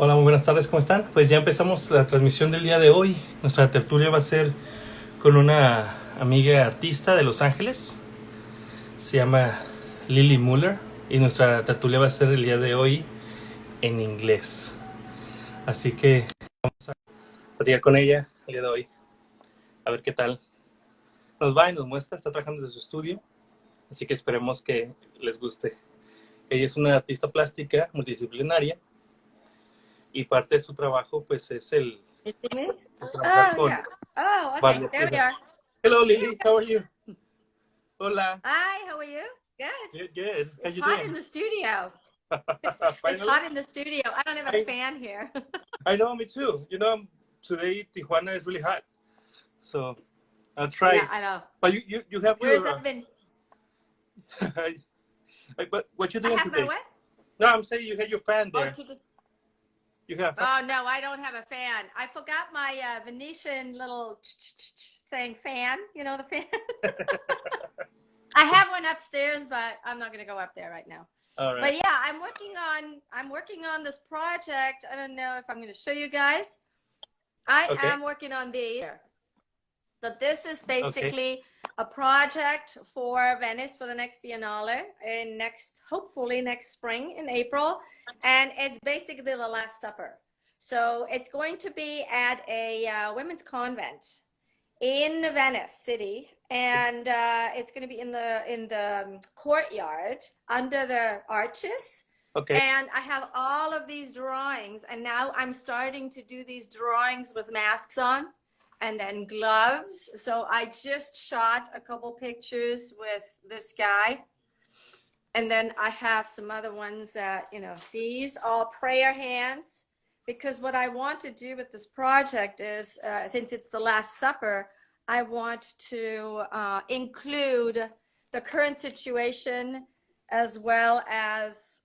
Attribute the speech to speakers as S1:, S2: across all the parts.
S1: Hola, muy buenas tardes, ¿cómo están? Pues ya empezamos la transmisión del día de hoy. Nuestra tertulia va a ser con una amiga artista de Los Ángeles. Se llama Lilli Muller. Y nuestra tertulia va a ser el día de hoy en inglés. Así que vamos a platicar con ella el día de hoy. A ver qué tal nos va y nos muestra. Está trabajando desde su estudio. Así que esperemos que les guste. Ella es una artista plástica multidisciplinaria. Y parte de su trabajo pues es
S2: You see me?
S1: el trabajar
S2: Oh,
S1: con
S2: yeah. Oh, okay.
S1: varias
S2: There we
S1: piezas.
S2: are.
S1: Hello Lily, how are you? Hola.
S2: Hi, how are you? Good.
S1: Good, good. How
S2: It's
S1: you
S2: hot
S1: doing?
S2: in the studio. It's
S1: Finally?
S2: hot in the studio. I don't have a
S1: I
S2: fan here.
S1: I know, me too. Today Tijuana is really hot, so I'll
S2: Yeah,
S1: try.
S2: I know.
S1: But you have
S2: Where's
S1: your.
S2: that been?
S1: But what you
S2: I
S1: doing
S2: have my
S1: today?
S2: what?
S1: No, I'm saying you have your fan
S2: Oh,
S1: there. You have a fan.
S2: oh no, I don't have a fan. I forgot my Venetian little thing fan. You know the fan. I have one upstairs, but I'm not going to go up there right now.
S1: All right.
S2: But yeah, I'm working on this project. I don't know if I'm going to show you guys. I
S1: Okay.
S2: am working on the. So this is
S1: Okay.
S2: basically a project for Venice for the next Biennale in hopefully next spring in April, and it's basically the Last Supper. So it's going to be at a women's convent in Venice City, and it's going to be in the courtyard under the arches.
S1: Okay.
S2: And I have all of these drawings, and now I'm starting to do these drawings with masks on and then gloves. So I just shot a couple pictures with this guy. And then I have some other ones that, these all prayer hands. Because what I want to do with this project is, since it's the Last Supper, I want to include the current situation as well as,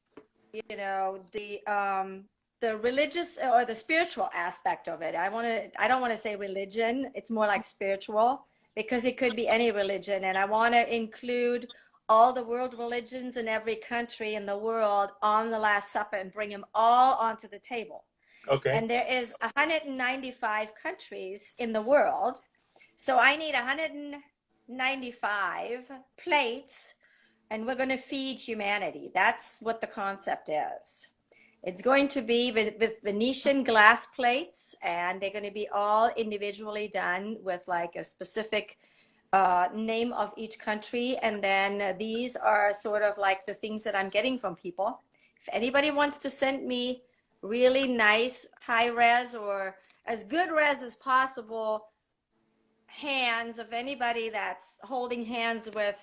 S2: the religious or the spiritual aspect of it. I don't want to say religion. It's more like spiritual because it could be any religion. And I want to include all the world religions in every country in the world on the Last Supper and bring them all onto the table.
S1: Okay.
S2: And there is 195 countries in the world. So I need 195 plates, and we're going to feed humanity. That's what the concept is. It's going to be with Venetian glass plates, and they're going to be all individually done with like a specific name of each country. And then these are sort of like the things that I'm getting from people. If anybody wants to send me really nice high res or as good res as possible hands of anybody that's holding hands with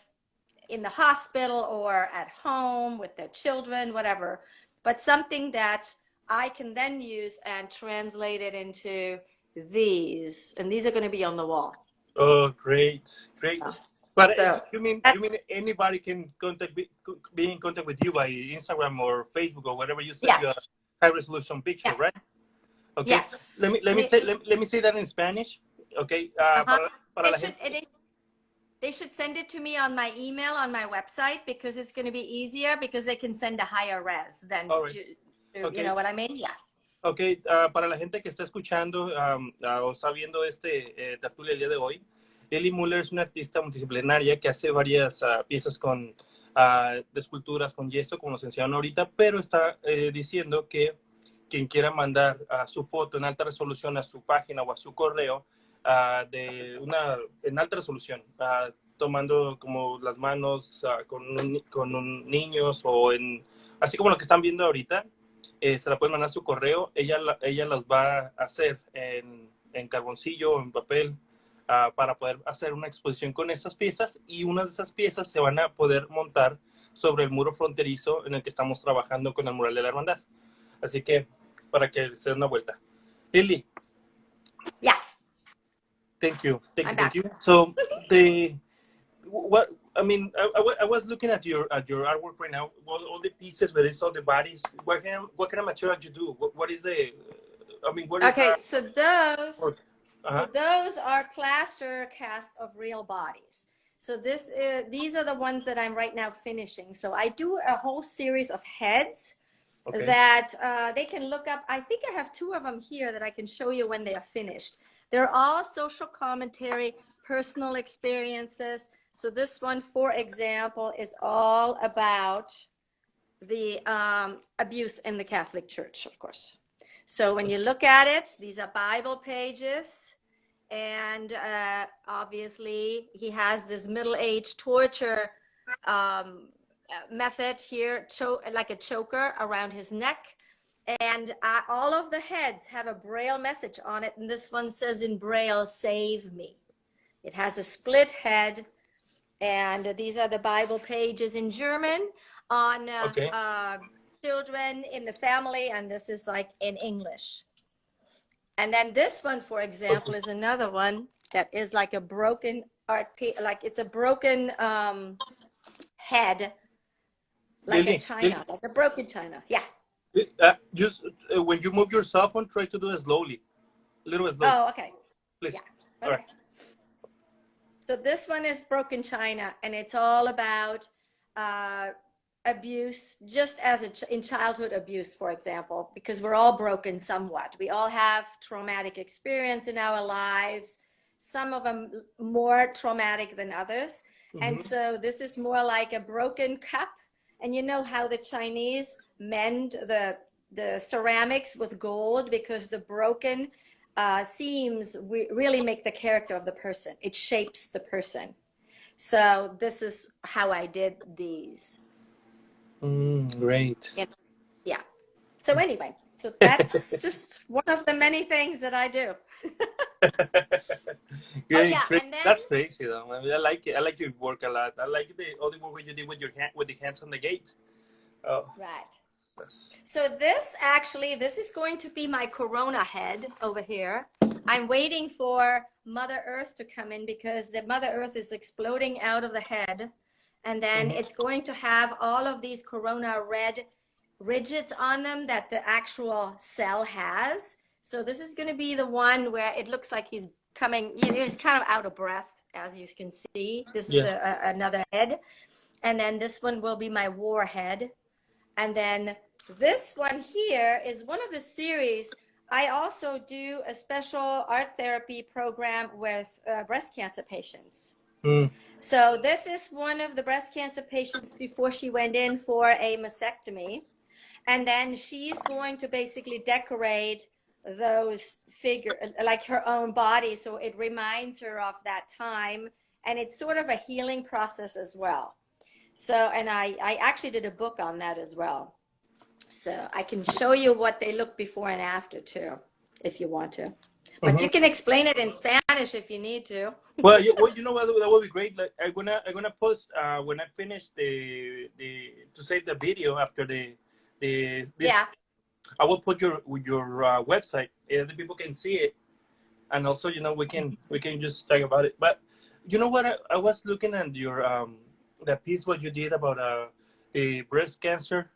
S2: in the hospital or at home with their children, whatever, but something that I can then use and translate it into these, and these are going to be on the wall.
S1: Oh, great, great.
S2: Yeah.
S1: But
S2: So
S1: you mean anybody can be in contact with you by Instagram or Facebook or whatever you send you a
S2: yes,
S1: high resolution picture,
S2: yeah,
S1: right? Okay.
S2: yes.
S1: Let me say that in Spanish. Okay.
S2: Uh-huh.
S1: Para
S2: They
S1: la
S2: should
S1: gente.
S2: they should send it to me on my email on my website because it's going to be easier because they can send a higher res than
S1: All right.
S2: you
S1: Okay.
S2: know what I mean? Yeah.
S1: Okay. Para la gente que está escuchando o está viendo tertulia el día de hoy, Lilli Muller es una artista multidisciplinaria que hace varias piezas de esculturas con yeso, como nos enseñaron ahorita, pero está diciendo que quien quiera mandar su foto en alta resolución a su página o a su correo en alta resolución, tomando como las manos con niños así como lo que están viendo ahorita, se la pueden mandar a su correo. Ella las va a hacer en carboncillo o en papel para poder hacer una exposición con esas piezas, y unas de esas piezas se van a poder montar sobre el muro fronterizo en el que estamos trabajando con el mural de la hermandad. Así que para que se den una vuelta. Lily.
S2: Yeah.
S1: Thank you.
S2: I'm back.
S1: So I was looking at your artwork right now. All the pieces, but it's all the bodies. What kind of material you do? What is the? What is
S2: Okay, so those
S1: work?
S2: so those are plaster casts of real bodies. So these are the ones that I'm right now finishing. So I do a whole series of heads,
S1: Okay.
S2: that they can look up. I think I have two of them here that I can show you when they are finished. They're all social commentary, personal experiences. So this one, for example, is all about the abuse in the Catholic Church, of course. So when you look at it, these are Bible pages. And obviously, he has this middle-aged torture um, method here, like a choker around his neck. And all of the heads have a Braille message on it. And this one says in Braille, "Save me." It has a split head. And these are the Bible pages in German on
S1: Okay.
S2: children in the family. And this is like in English. And then this one, for example,
S1: Okay.
S2: is another one that is like a broken art piece, like it's a broken head, like a
S1: Lily,
S2: china, like a broken china. Yeah.
S1: just when you move your cell phone, try to do it slowly, a little bit slow,
S2: Oh, okay. Yeah.
S1: please. All right.
S2: Okay. So this one is broken china, and it's all about uh, abuse, just as in childhood abuse, for example, because we're all broken somewhat. We all have traumatic experience in our lives, some of them more traumatic than others. And
S1: Mm-hmm.
S2: so this is more like a broken cup. And you know how the Chinese mend the ceramics with gold, because the broken seams really make the character of the person. It shapes the person. So this is how I did these.
S1: Great.
S2: And yeah. So anyway, so that's just one of the many things that I do. Oh
S1: Great,
S2: yeah,
S1: great.
S2: and then
S1: That's crazy though. I mean, I like it. I like your work a lot. I like all the work you did with your hand, with the hands on the gate. Oh,
S2: right.
S1: that's
S2: So this is going to be my Corona head over here. I'm waiting for Mother Earth to come in because the Mother Earth is exploding out of the head. And then
S1: mhm.
S2: it's going to have all of these Corona red ridges on them that the actual cell has. So this is going to be the one where it looks like he's coming, he's kind of out of breath, as you can see. This is
S1: Yeah.
S2: another head. And then this one will be my war head. And then this one here is one of the series. I also do a special art therapy program with breast cancer patients.
S1: Mm.
S2: So this is one of the breast cancer patients before she went in for a mastectomy. And then she's going to basically decorate those figure like her own body. So it reminds her of that time. And it's sort of a healing process as well. So, and I actually did a book on that as well. So I can show you what they look before and after too, if you want to. But
S1: Hmm.
S2: you can explain it in Spanish if you need to.
S1: Well, you know what? That would be great. Like, I'm gonna post when I finish the to save the video after the this.
S2: Yeah.
S1: I will put your website. The people can see it, and also we can just talk about it. But you know what? I was looking at your the piece what you did about the breast cancer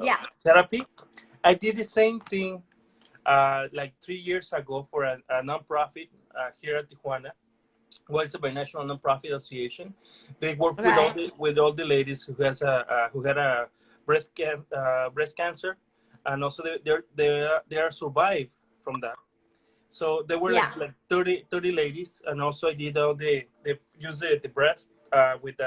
S2: Yeah.
S1: therapy. I did the same thing like 3 years ago for a nonprofit here at Tijuana. Well, it's a binational nonprofit association. They work
S2: Right.
S1: with all the ladies who had a breast cancer, and also they are survived from that. So there were
S2: Yeah.
S1: like 30 ladies, and also I did all they use the breast with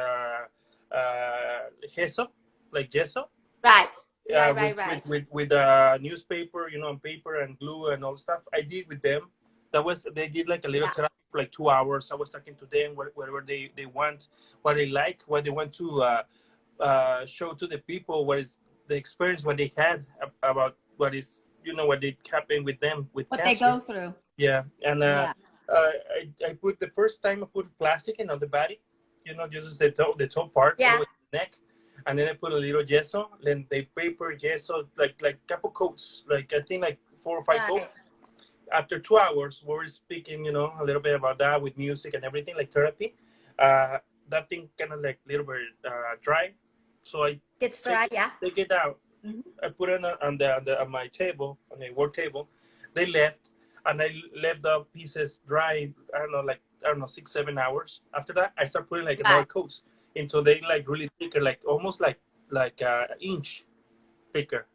S1: gesso, like gesso,
S2: Right. Right.
S1: with
S2: Right. Right.
S1: newspaper, on paper and glue and all stuff. I did with them. They did like a little
S2: Yeah.
S1: therapy for like 2 hours. I was talking to them whatever they want, what they like, what they want to show to the people, what is the experience, what they had about what is what did happen with them with
S2: What they
S1: cancer.
S2: go through.
S1: Yeah, and
S2: Yeah.
S1: I put the first time I put plastic in on the body, just the top part all the
S2: Yeah.
S1: way to the neck, and then I put a little gesso, then they paper gesso like couple coats, like I think like 4 or 5 coats.
S2: Right.
S1: After 2 hours, we were speaking, a little bit about that with music and everything, like therapy. That thing kind of like a little bit dry, so I
S2: Gets
S1: take
S2: dry. Yeah.
S1: take it out.
S2: Mhm.
S1: I put it on my table, on the work table. They left, and I left the pieces dry. I don't know 6 7 hours. After that, I start putting like another
S2: Right.
S1: coat until they like really thicker, like almost like inch thicker.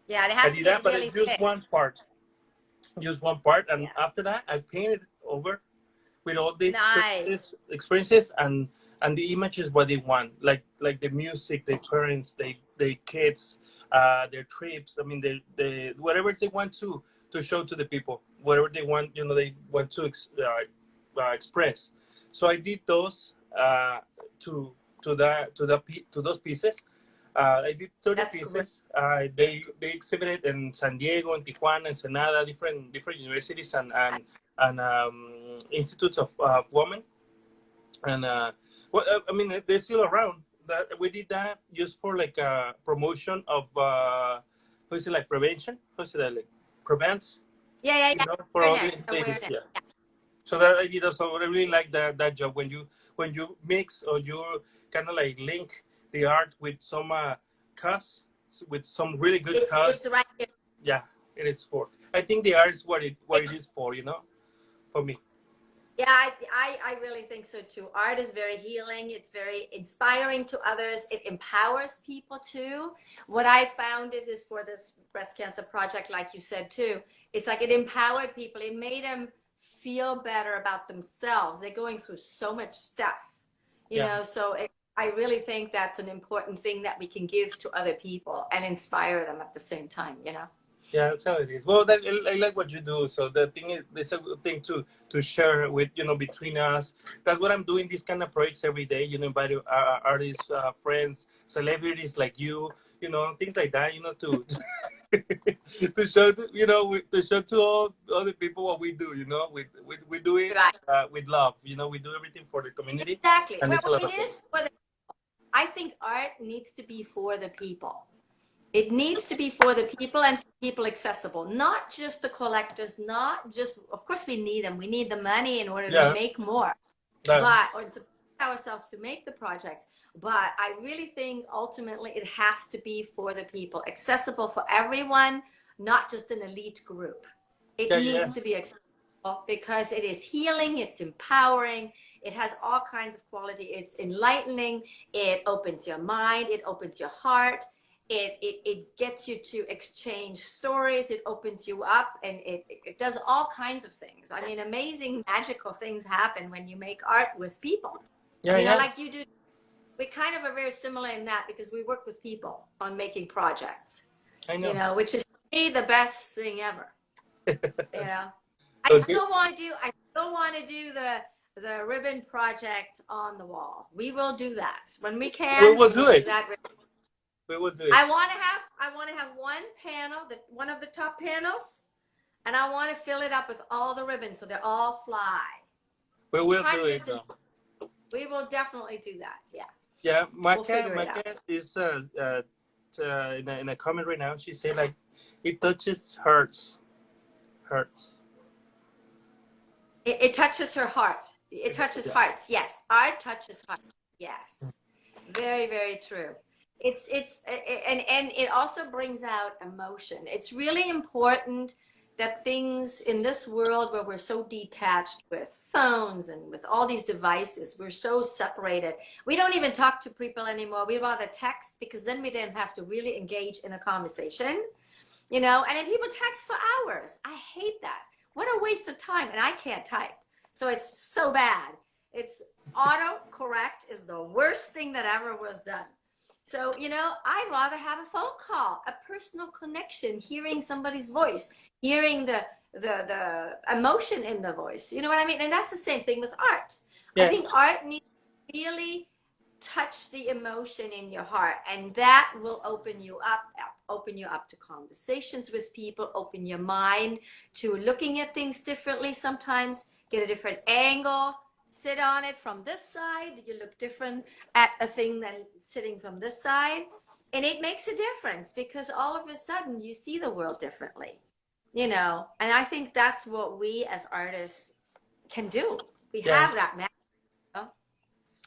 S2: Yeah, they
S1: I
S2: have to
S1: did
S2: be
S1: that, but
S2: really
S1: it's just
S2: thick.
S1: one part, and
S2: Yeah.
S1: after that, I painted over with all the
S2: Nice.
S1: experiences and the images what they want, like the music, their parents, their kids, their trips. I mean, they whatever they want to show to the people, whatever they want, they want to express. So I did those to to those pieces. I did 30
S2: That's great.
S1: pieces. They exhibited in San Diego, in Tijuana, Ensenada, different universities and institutes of women. And well, I mean, they're still around. That we did that just for like promotion of how is it, like prevention? How is it, like prevents?
S2: Yeah, yeah, yeah.
S1: For all the
S2: Awareness,
S1: ladies.
S2: awareness.
S1: Yeah. So that I did also. I really like that job when you mix or you kind of like link the art with some cause, with some really good
S2: It's
S1: cause.
S2: right here.
S1: Yeah, it is for. I think the art is what it is for. For me.
S2: Yeah, I really think so too. Art is very healing. It's very inspiring to others. It empowers people too. What I found is for this breast cancer project, like you said too, it's like it empowered people. It made them feel better about themselves. They're going through so much stuff,
S1: Yeah.
S2: so I really think that's an important thing that we can give to other people and inspire them at the same time.
S1: Yeah, that's how it is. Well, I like what you do. So the thing is, it's a good thing to share with between us. That's what I'm doing. These kind of projects every day. Invite artists, friends, celebrities like you. Things like that. To to show to show to all other people what we do. We do it
S2: Right.
S1: with love. We do everything for the community,
S2: Exactly.
S1: and
S2: Well,
S1: it's a lot
S2: it
S1: of fun.
S2: is for the I think art needs to be for the people. It needs to be for the people and for people accessible, not just the collectors, not just, of course, we need them. We need the money in order to
S1: Yeah.
S2: make more,
S1: That,
S2: or to ourselves to make the projects. But I really think ultimately it has to be for the people, accessible for everyone, not just an elite group. It
S1: yeah, yeah,
S2: needs to be accessible because it is healing, it's empowering, it has all kinds of quality. It's enlightening, it opens your mind, it opens your heart. It gets you to exchange stories, it opens you up, and it does all kinds of things. I mean, amazing magical things happen when you make art with people.
S1: yeah, yeah.
S2: Like you do. We kind of are very similar in that because we work with people on making projects,
S1: I know.
S2: which is to me the best thing ever. I
S1: Okay.
S2: still want to do the ribbon project on the wall. We will do that when we
S1: We
S2: can.
S1: will
S2: We
S1: do
S2: will do
S1: it.
S2: that.
S1: We will do it.
S2: I want to have one panel, one of the top panels, and I want to fill it up with all the ribbons so they're all fly.
S1: We will do it.
S2: Hundreds and we will definitely do that. Yeah.
S1: Yeah,
S2: We'll figure it out.
S1: Maka is in a comment right now. She said like, it touches hurts.
S2: It touches her heart. It touches
S1: Yeah.
S2: hearts. Yes. Art touches hearts. Yes. Very, very true. And it also brings out emotion. It's really important that things in this world where we're so detached with phones and with all these devices, we're so separated. We don't even talk to people anymore. We rather text because then we didn't have to really engage in a conversation, and then people text for hours. I hate that. What a waste of time. And I can't type. So it's so bad. It's autocorrect is the worst thing that ever was done. So, I'd rather have a phone call, a personal connection, hearing somebody's voice, hearing the emotion in the voice. You know what I mean? And that's the same thing with art.
S1: Yeah.
S2: I think art needs to really touch the emotion in your heart, and that will open you up to conversations with people, open your mind to looking at things differently sometimes, get a different angle. Sit on it from this side, you look different at a thing than sitting from this side. And it makes a difference because all of a sudden you see the world differently, And I think that's what we as artists can do. We have that magic.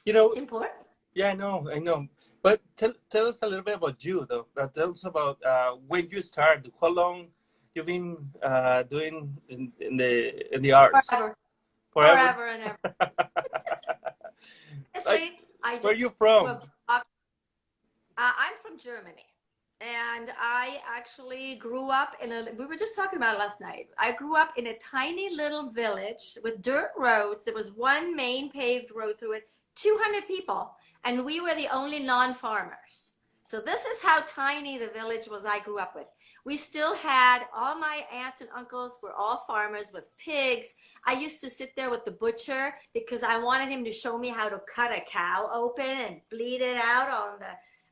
S2: It's important.
S1: Yeah, I know. But tell us a little bit about you, though. Tell us about when you started. How long you've been doing in the arts?
S2: Forever and ever.
S1: Like, where are you from?
S2: I'm from Germany. And I actually grew up in we were just talking about it last night. I grew up in a tiny little village with dirt roads. There was one main paved road through it, 200 people, and we were the only non-farmers. So this is how tiny the village was I grew up with. We still had all my aunts and uncles were all farmers with pigs. I used to sit there with the butcher because I wanted him to show me how to cut a cow open and bleed it out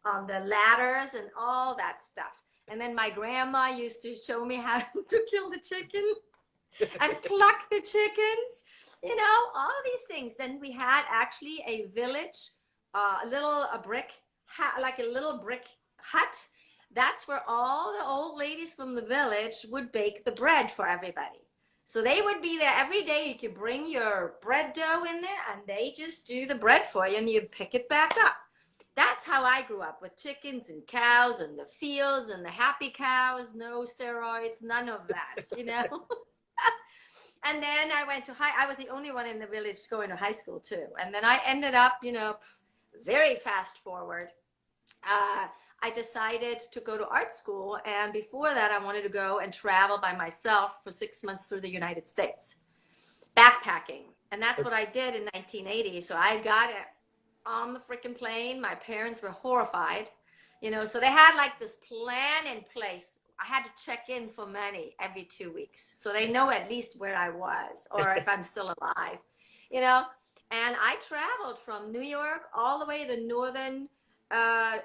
S2: on the ladders and all that stuff. And then my grandma used to show me how to kill the chicken and pluck the chickens, all these things. Then we had actually a village, a brick, like a little brick hut. That's where all the old ladies from the village would bake the bread for everybody. So they would be there every day. You could bring your bread dough in there and they just do the bread for you and you pick it back up. That's how I grew up, with chickens and cows and the fields and the happy cows, no steroids, none of that, And then I went to I was the only one in the village going to high school too. And then I ended up, very fast forward. I decided to go to art school. And before that, I wanted to go and travel by myself for 6 months through the United States, backpacking. And that's what I did in 1980. So I got it on the freaking plane. My parents were horrified, so they had like this plan in place. I had to check in for money every 2 weeks. So they know at least where I was or if I'm still alive, and I traveled from New York all the way to the northern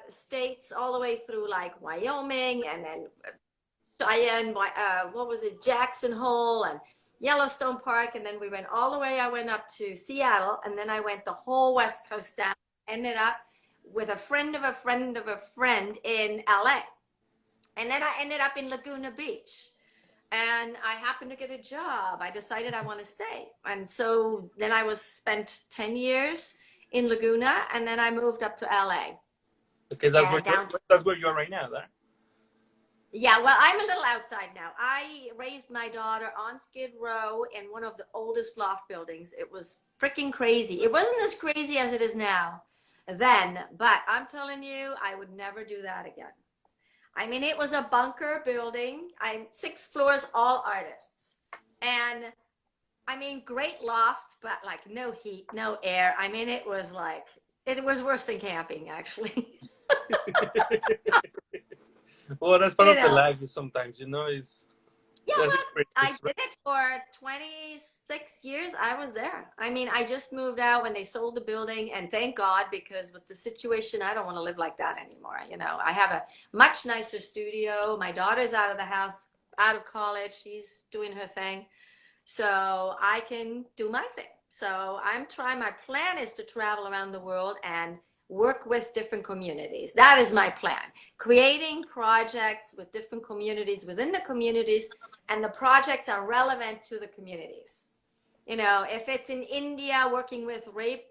S2: states, all the way through like Wyoming and then Cheyenne, Jackson Hole and Yellowstone Park, and then we went all the way. I went up to Seattle, and then I went the whole West Coast down. Ended up with a friend of a friend of a friend in LA. And then I ended up in Laguna Beach. And I happened to get a job. I decided I want to stay. And so then I spent 10 years in Laguna, and then I moved up to LA.
S1: Okay, that's where you are right now, right?
S2: Yeah, well, I'm a little outside now. I raised my daughter on Skid Row in one of the oldest loft buildings. It was freaking crazy. It wasn't as crazy as it is now then, but I'm telling you, I would never do that again. I mean, it was a bunker building. 6 floors, all artists. And I mean, great loft, but like no heat, no air. I mean, it was worse than camping, actually.
S1: Well, that's part of the life sometimes, is.
S2: Yeah, well, I did it for 26 years. I was there. I mean, I just moved out when they sold the building, and thank God, because with the situation, I don't want to live like that anymore. I have a much nicer studio. My daughter's out of the house, out of college. She's doing her thing. So I can do my thing. So my plan is to travel around the world and work with different communities. That is my plan. Creating projects with different communities within the communities, and the projects are relevant to the communities. If it's in India working with rape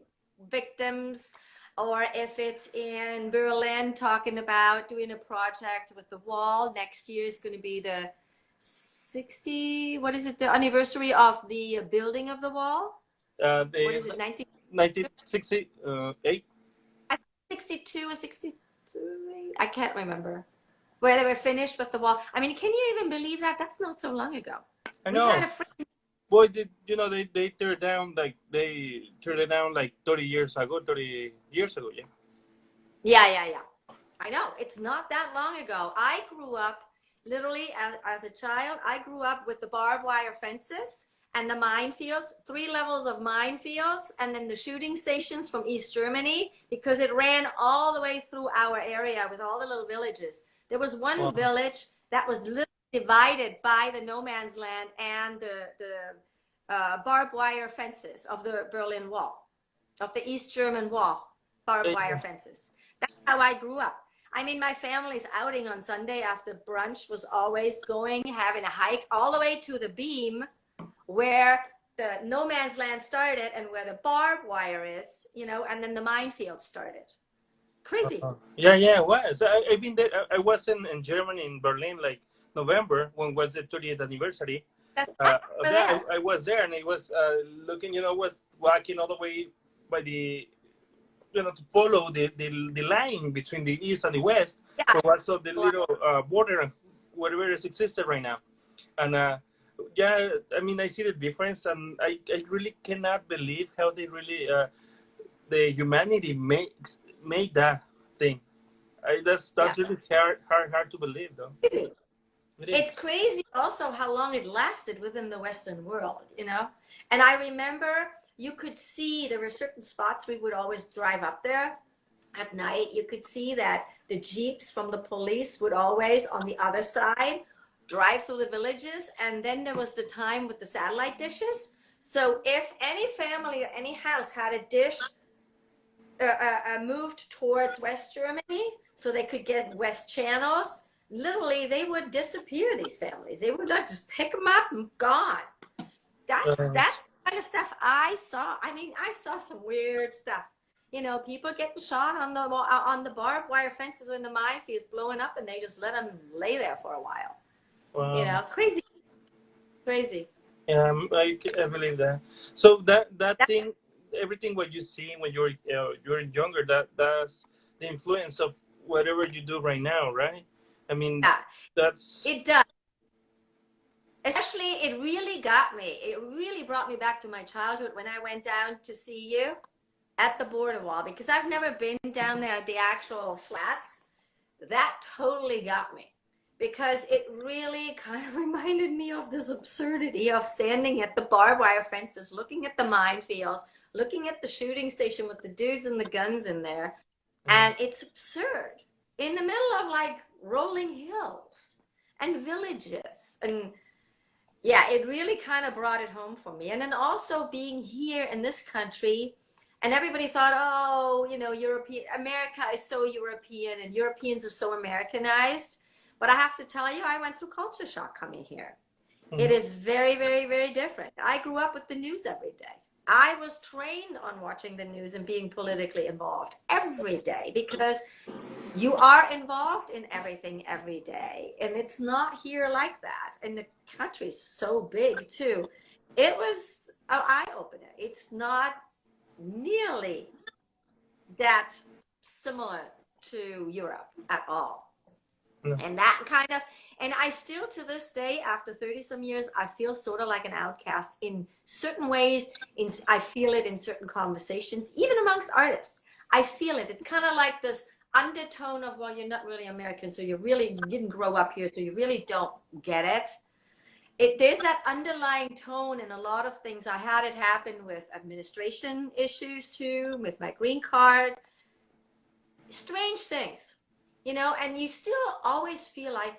S2: victims, or if it's in Berlin talking about doing a project with the wall. Next year is going to be the the anniversary of the building of the wall? What is it,
S1: 1968?
S2: 62 or 63, I can't remember, where they were finished with the wall. I mean, can you even believe that? That's not so long ago.
S1: I know. Boy, they tore it down like 30 years ago,
S2: yeah. I know, it's not that long ago. I grew up literally as a child. I grew up with the barbed wire fences and the minefields, 3 levels of minefields, and then the shooting stations from East Germany, because it ran all the way through our area with all the little villages. There was one village that was literally divided by the no man's land and the barbed wire fences of the Berlin Wall, of the East German wall, barbed wire fences. That's how I grew up. I mean, my family's outing on Sunday after brunch was always having a hike all the way to the beam where the no man's land started and where the barbed wire is, and then the minefield started. Crazy.
S1: Yeah, it was. I've been there. I was in Germany, in Berlin, like November, when was the 30th anniversary. I was there, and I was looking, was walking all the way by the to follow the line between the east and the west,
S2: Yeah.
S1: for what's of the little border, whatever is existed right now. And yeah, I mean, I see the difference, and I really cannot believe how they really the humanity made that thing.
S2: Yeah.
S1: That's really hard to believe, though.
S2: Crazy.
S1: It
S2: It's
S1: is.
S2: crazy also how long it lasted within the Western world, you know? And I remember you could see there were certain spots we would always drive up there at night. You could see that the jeeps from the police would always on the other side drive through the villages. And then there was the time with the satellite dishes. So if any family or any house had a dish moved towards West Germany so they could get West channels, literally they would disappear, these families. They would like just pick them up and gone. That's the kind of stuff I saw. I mean, I saw some weird stuff. You know, people getting shot on the barbed wire fences when the minefields blowing up, and they just let them lay there for a while. You know, crazy, crazy.
S1: I believe that. So that
S2: That's,
S1: thing, everything what you see when you're younger, that's the influence of whatever you do right now, right? I mean,
S2: yeah,
S1: that's
S2: it does. Especially, it really got me. It really brought me back to my childhood when I went down to see you at the border wall, because I've never been down there at the actual slats. That totally got me, because it really kind of reminded me of this absurdity of standing at the barbed wire fences, looking at the minefields, looking at the shooting station with the dudes and the guns in there. And it's absurd in the middle of like rolling hills and villages. And yeah, it really kind of brought it home for me. And then also being here in this country, and everybody thought, oh, you know, European America is so European and Europeans are so Americanized. But I have to tell you, I went through culture shock coming here. It is very, very, very different. I grew up with the news every day. I was trained on watching the news and being politically involved every day, because you are involved in everything every day. And it's not here like that. And the country's so big too. It was an eye opener. It's not nearly that similar to Europe at all.
S1: no.
S2: And that kind of, and I still to this day, after 30 some years, I feel sort of like an outcast in certain ways. I feel it in certain conversations, even amongst artists. I feel it. It's kind of like this undertone of, well, you're not really American, so you really didn't grow up here, so you really don't get it. There's that underlying tone in a lot of things. I had it happen with administration issues too, with my green card. Strange things, you know, and you still always feel like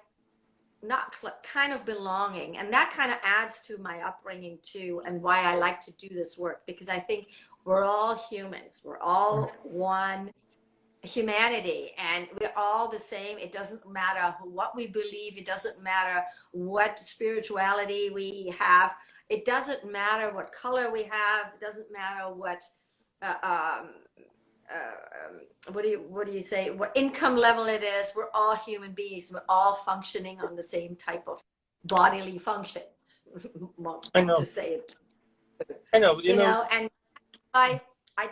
S2: not kind of belonging. And that kind of adds to my upbringing too, and why I like to do this work, because I think we're all humans. We're all one humanity, and we're all the same. It doesn't matter what we believe. It doesn't matter what spirituality we have. It doesn't matter what color we have. It doesn't matter what what do you say, what income level it is. We're all human beings. We're all functioning on the same type of bodily functions.
S1: I know.
S2: To say it,
S1: I know.
S2: you know, and I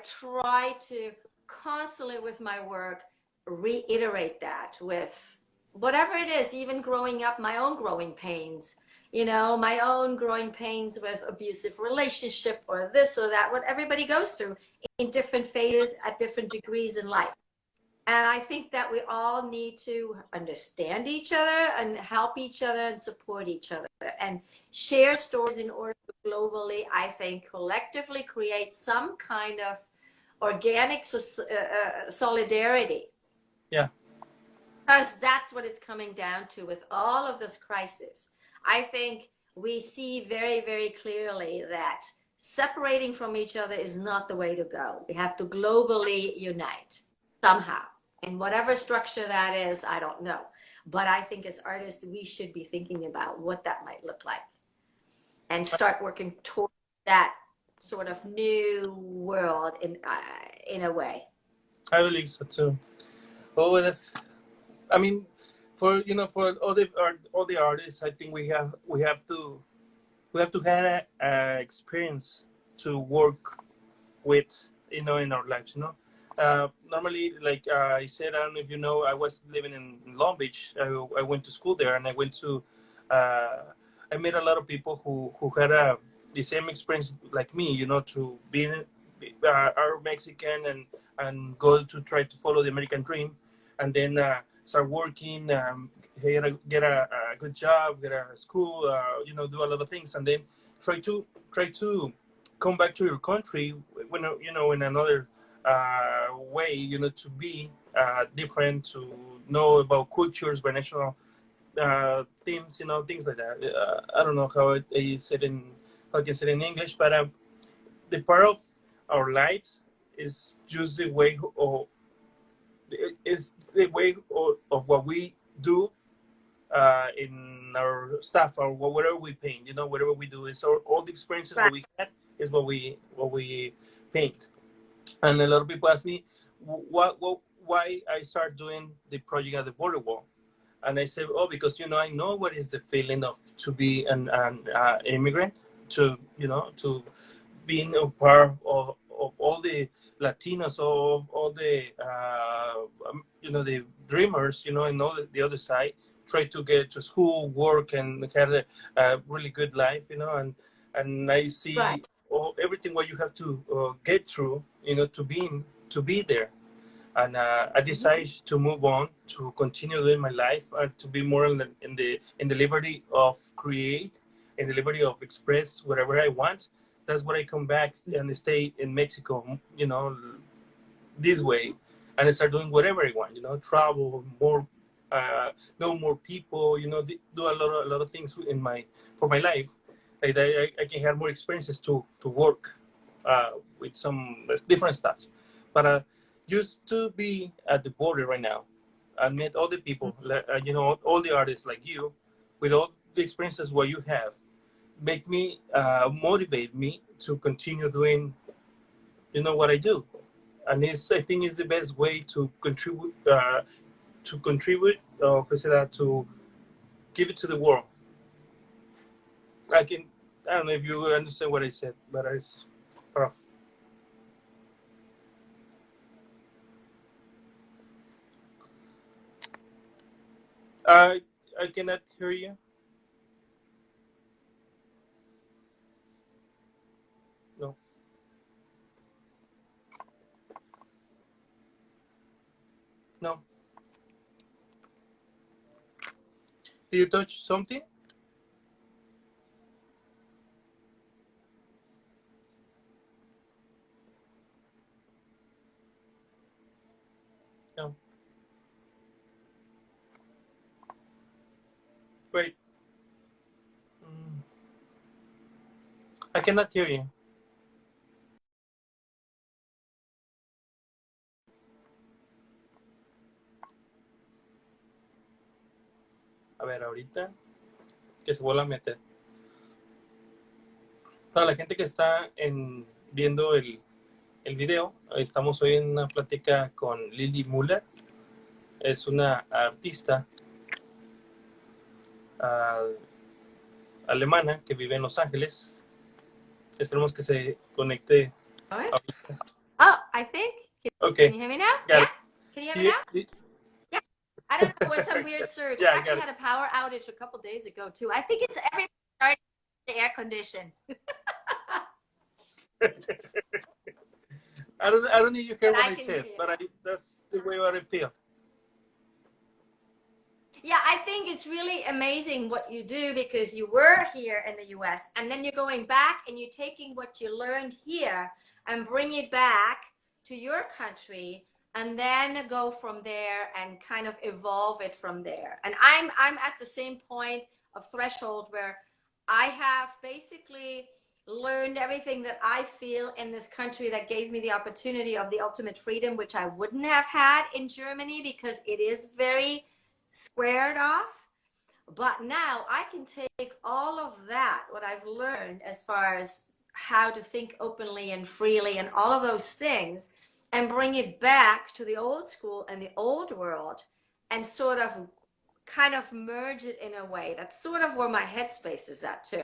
S2: try to constantly with my work reiterate that with whatever it is, even growing up, my own growing pains, you know, my own growing pains with abusive relationship or this or that, what everybody goes through in different phases at different degrees in life. And I think that we all need to understand each other and help each other and support each other and share stories in order to globally, I think, collectively create some kind of organic solidarity.
S1: Yeah.
S2: Because that's what it's coming down to with all of this crisis. I think we see very, very clearly that separating from each other is not the way to go. We have to globally unite somehow. And whatever structure that is, I don't know. But I think as artists, we should be thinking about what that might look like and start working towards that sort of new world in a way.
S1: I believe so too. Oh, I mean, for for all the artists, I think we have to have an experience to work with, in our lives. Normally, like I said, I don't know if you know, I was living in Long Beach. I went to school there, and I went to. Uh, I met a lot of people who had the same experience like me. You know, to being are Mexican and go to try to follow the American dream, and then start working, get a good job, get a school, you know, do a lot of things, and then try to come back to your country when you know in another way, you know, to be different, to know about cultures, by national themes, you know, things like that. I don't know how I said in how I can say it in English, but the part of our lives is just the way of of what we do in our stuff or whatever we paint. You know, whatever we do is all the experiences
S2: Right.
S1: what we had is what we paint. And a lot of people ask me why I start doing the project at the border wall. And I said, oh, because you know, I know what is the feeling of to be an immigrant, to you know, to being a part of all the Latinos, of all the you know, the dreamers, you know, and all the other side, try to get to school, work, and have a really good life, you know, and I
S2: Right.
S1: see everything what you have to get through, you know, to be there. And I decided to move on, to continue doing my life, and to be more in the liberty of create, in the liberty of express whatever I want. That's what I come back and stay in Mexico, you know, this way, and I start doing whatever I want, you know, travel more, uh, know more people, you know, do a lot of things in my for my life. Like I can have more experiences to work with some different stuff. But just to be at the border right now and meet all the people, you know, all the artists like you, with all the experiences what you have, make me motivate me to continue doing, you know, what I do. And I think it's the best way to contribute, to give it to the world. I can, I don't know if you understand what I said, but it's rough. I cannot hear you. No, no. Did you touch something? No. Wait. Mm, I cannot hear you. A ver, ahorita que se vuelva a meter. Para la gente que está viendo el video, estamos hoy en una plática con Lilli Muller. Es una artista uh, alemana que vive en Los Ángeles. Esperemos que se conecte.
S2: All right. Oh, I think.
S1: Okay.
S2: Can you hear me now?
S1: Got
S2: Yeah.
S1: it.
S2: Can you hear me now? Yeah. I don't know. It was some weird surge.
S1: Yeah,
S2: I actually had a power outage a couple days ago too. I think it's everybody starting the air condition.
S1: I don't need you hear
S2: But
S1: what
S2: I
S1: I
S2: can
S1: said,
S2: hear you.
S1: but that's the way what I feel.
S2: Yeah, I think it's really amazing what you do because you were here in the US and then you're going back and you're taking what you learned here and bring it back to your country and then go from there and kind of evolve it from there. And I'm at the same point of threshold where I have basically learned everything that I feel in this country that gave me the opportunity of the ultimate freedom, which I wouldn't have had in Germany because it is very squared off. But now I can take all of that, what I've learned as far as how to think openly and freely and all of those things, and bring it back to the old school and the old world and sort of kind of merge it in a way. That's sort of where my headspace is at too.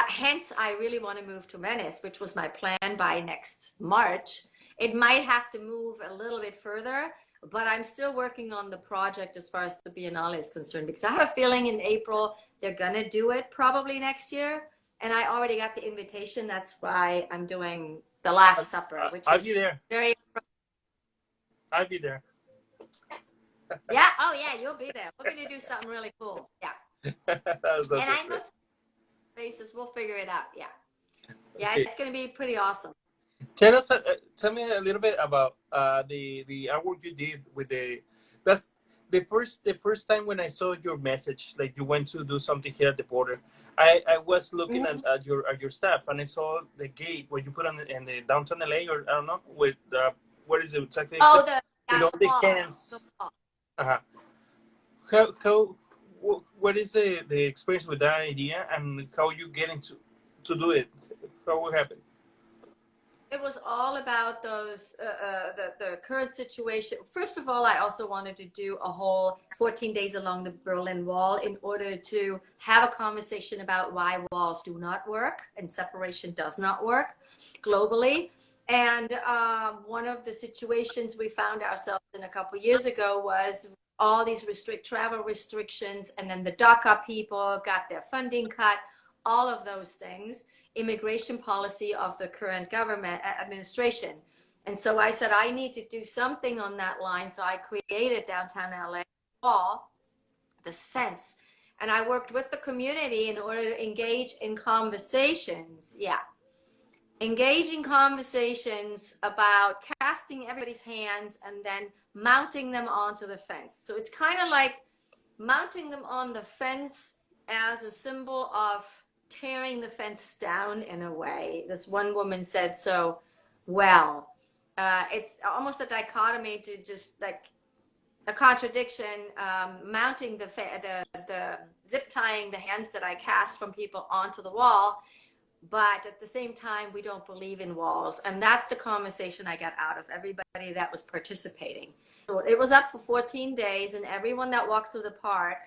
S2: Hence, I really want to move to Venice, which was my plan by next March. it might have to move a little bit further, but I'm still working on the project as far as the Biennale is concerned, because I have a feeling in April they're gonna do it probably next year. And I already got the invitation. That's why I'm doing the Last Supper, which
S1: I'll be
S2: is
S1: there.
S2: very,
S1: I'll be there.
S2: yeah. Oh, yeah, you'll be there. We're going to do something really cool. Yeah.
S1: That's
S2: And I know
S1: great.
S2: some places, we'll figure it out. Yeah. Yeah,
S1: Okay.
S2: it's going to be pretty awesome.
S1: Tell me a little bit about the artwork you did with the. That's the first time when I saw your message, like you went to do something here at the border. I was looking
S2: Mhm.
S1: at your stuff, and I saw the gate where you put on in the downtown LA, or I don't know, with what is it exactly?
S2: Oh,
S1: With all
S2: the
S1: the
S2: wall. The
S1: cans.
S2: wall.
S1: Uh-huh. How what is the experience with that idea, and how you get into to do it? How will happen?
S2: It was all about those the current situation. First of all, I also wanted to do a whole 14 days along the Berlin Wall in order to have a conversation about why walls do not work and separation does not work globally. And one of the situations we found ourselves in a couple years ago was all these travel restrictions, and then the DACA people got their funding cut, all of those things, immigration policy of the current government administration. And so I said, I need to do something on that line. So I created downtown LA wall, this fence. And I worked with the community in order to engage in conversations. Yeah. Engaging conversations about casting everybody's hands and then mounting them onto the fence. So it's kind of like mounting them on the fence as a symbol of tearing the fence down in a way. This one woman said so well. It's almost a dichotomy to just like a contradiction, mounting the zip tying the hands that I cast from people onto the wall, but at the same time we don't believe in walls, and that's the conversation I got out of everybody that was participating. So it was up for 14 days, and everyone that walked through the park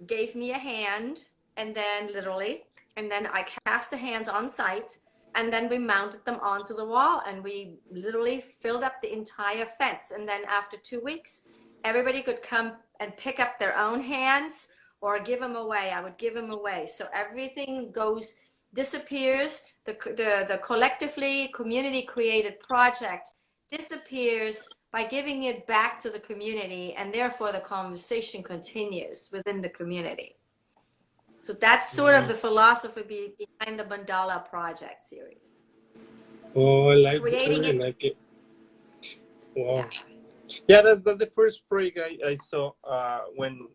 S2: gave me a hand, and then literally, and then I cast the hands on site, and then we mounted them onto the wall, and we literally filled up the entire fence. And then after 2 weeks, everybody could come and pick up their own hands or give them away. I would give them away. So everything disappears. The collectively community created project disappears by giving it back to the community, and therefore the conversation continues within the community. So that's sort of the philosophy behind the Mandala Project series.
S1: Oh, I
S2: Creating
S1: really
S2: it,
S1: like it.
S2: yeah.
S1: Wow. Yeah, that's the first project I saw when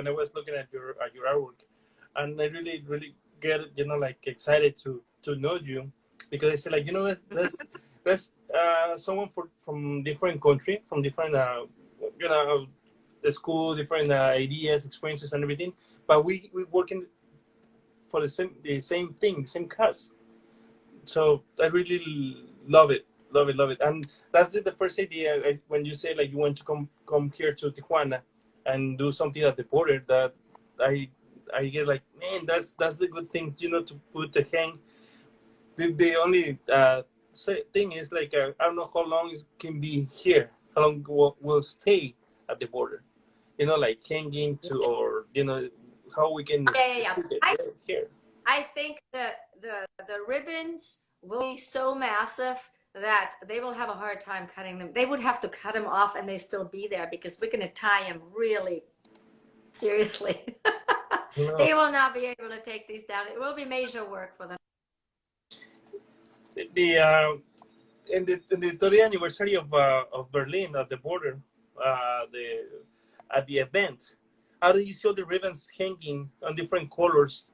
S1: I was looking at your artwork, and I really get like excited to know you, because I said, like, that's someone from different country, from different you know the school, different ideas, experiences, and everything, but we working for the same thing, same cause. So I really love it, love it, love it. And that's the first idea, when you say, like, you want to come here to Tijuana and do something at the border. That I I get like, man, that's the good thing, to put the hang. The only thing is, like, I don't know how long it can be here, how long will stay at the border, like hanging to, or how we can
S2: Yeah, yeah, yeah.
S1: put it here.
S2: I think that the ribbons will be so massive that they will have a hard time cutting them. They would have to cut them off and they still be there, because we're going to tie them really seriously.
S1: No.
S2: They will not be able to take these down. It will be major work for them.
S1: The in the 30th anniversary of Berlin at the border, the at the event, how do you see all the ribbons hanging on different colors?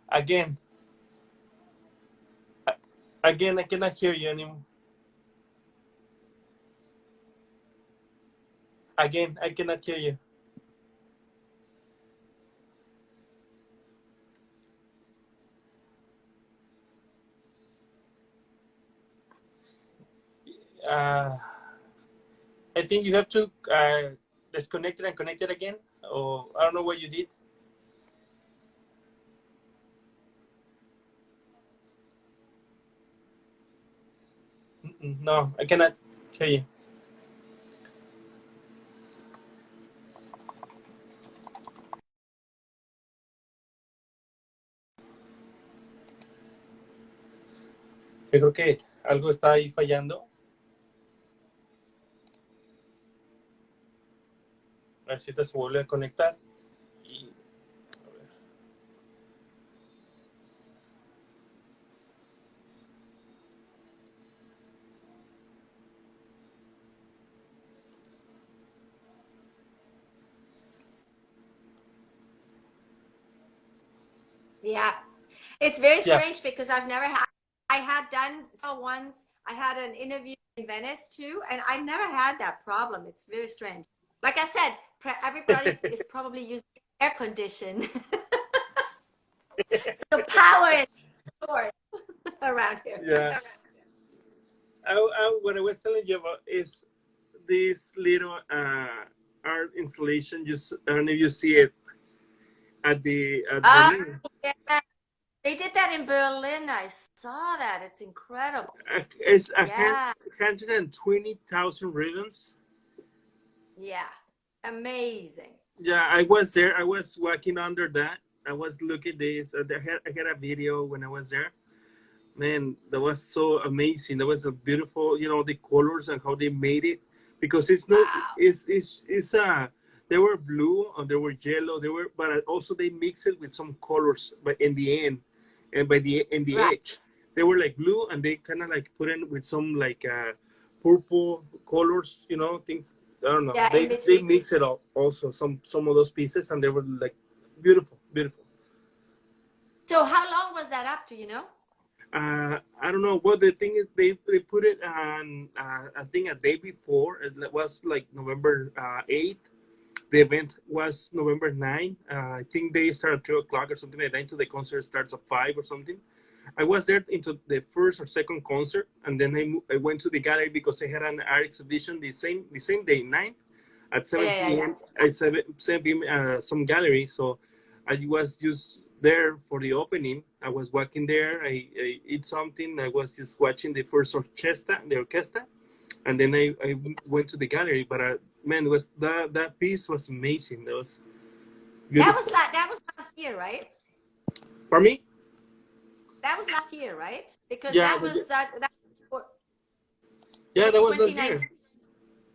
S1: Again, again, I cannot hear you anymore. Again, I cannot hear you. Uh, I think you have to disconnect it and connect it again, or I don't know what you did. No, I cannot hear you. Yo creo que algo está ahí fallando. A ver si te se vuelve a conectar. Y, a ver.
S2: Yeah. It's very
S1: Yeah.
S2: strange because I had done so once. I had an interview in Venice too, and I never had that problem. It's very strange. Like I said, everybody is probably using air condition. So power is short around here.
S1: Yeah. What I was telling you about is this little art installation. Just I don't know if you see it at
S2: Ah,
S1: Berlin.
S2: yeah. They did that in Berlin. I saw that. It's incredible.
S1: It's
S2: Yeah.
S1: 120,000 ribbons.
S2: Yeah. Amazing.
S1: Yeah, I was there. I was walking under that. I was looking at this. I had a video when I was there. Man, that was so amazing. That was a beautiful, the colors and how they made it. Because it's not,
S2: Wow.
S1: they were blue and they were yellow. But also they mixed it with some colors. But in the end, and in the
S2: Right.
S1: edge, they were like blue and they kind of like put in with some like purple colors. Things. I don't know.
S2: Yeah, in
S1: They
S2: between.
S1: mix it all also some of those pieces and they were like beautiful, beautiful.
S2: So how long was that up? Do you know?
S1: I don't know. Well, the thing is, they put it on. I think a day before. It was like November 8th. The event was November 9th. I think they start at 2 o'clock or something like that. Until the concert starts at 5 or something. I was there into the first or second concert, and then I went to the gallery because they had an art exhibition the same day, 9th at
S2: Yeah,
S1: 7
S2: yeah,
S1: p.m. At 7 p.m. Some gallery. So I was just there for the opening. I was walking there. I eat something. I was just watching the first orchestra, and then I went to the gallery. But man, it was that piece was amazing. That was
S2: yeah.
S1: beautiful.
S2: That was last year, right?
S1: For me,
S2: That was last year, right? Because
S1: yeah, yeah,
S2: was
S1: that was last
S2: 2019.
S1: year.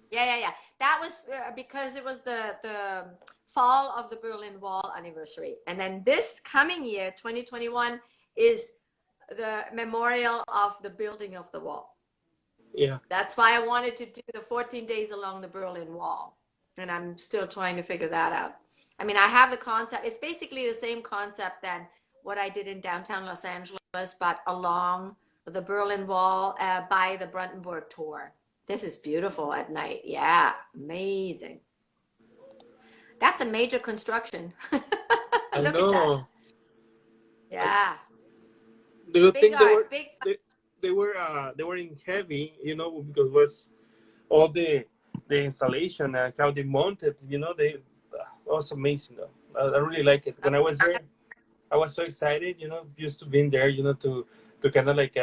S2: Yeah, yeah, yeah. That was because it was the fall of the Berlin Wall anniversary. And then this coming year, 2021, is the memorial of the building of the wall.
S1: Yeah,
S2: That's why I wanted to do the 14 days along the Berlin Wall. And I'm still trying to figure that out. I mean, I have the concept. It's basically the same concept than what I did in downtown Los Angeles, but along the Berlin Wall by the Brandenburg Tor. This is beautiful at night. Yeah, amazing. That's a major construction.
S1: I
S2: Look at that.
S1: know.
S2: Yeah.
S1: The good
S2: Big
S1: thing
S2: art, big.
S1: they were in heavy, because it was all the installation and how they mounted. They it was amazing though. I really like it. When I was there, I was so excited. Just to being there. To kind of like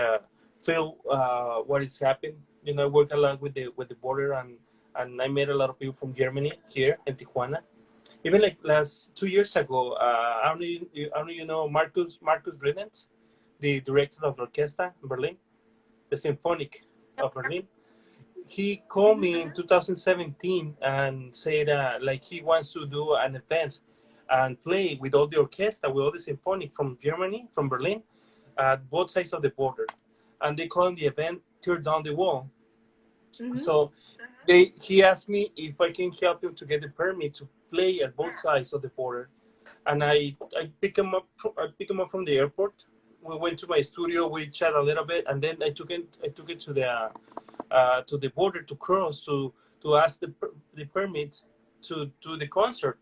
S1: feel what is happening. I work a lot with the border and I met a lot of people from Germany here in Tijuana. Even like last 2 years ago, I don't know Marcus Brennan, the director of the orchestra in Berlin, the symphonic of Berlin. He called me in 2017 and said like he wants to do an event and play with all the orchestra, with all the symphonic from Germany, from Berlin, at both sides of the border. And they call the event Tear Down the Wall.
S2: Mm-hmm.
S1: So he asked me if I can help him to get the permit to play at both sides of the border. And I pick him up from the airport. We went to my studio, we chat a little bit, and then I took it to the border to cross to ask the permit to do the concert.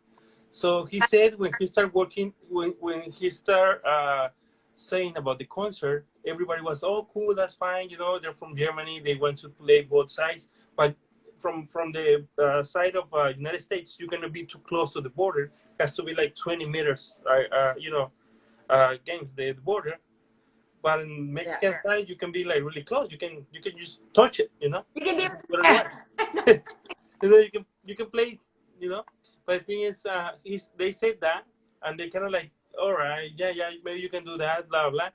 S1: So he said when he started working, when he started saying about the concert, everybody was, oh, cool, that's fine. They're from Germany. They want to play both sides. But from the side of United States, you're going to be too close to the border. It has to be like 20 meters, against the border. But in
S2: Yeah.
S1: Mexican side, you can be like really close. You can just touch it, you know.
S2: You can be
S1: Put it away. You know, you can play, you know. But the thing is, they said that, and they kind of like, all right, yeah, maybe you can do that, blah blah.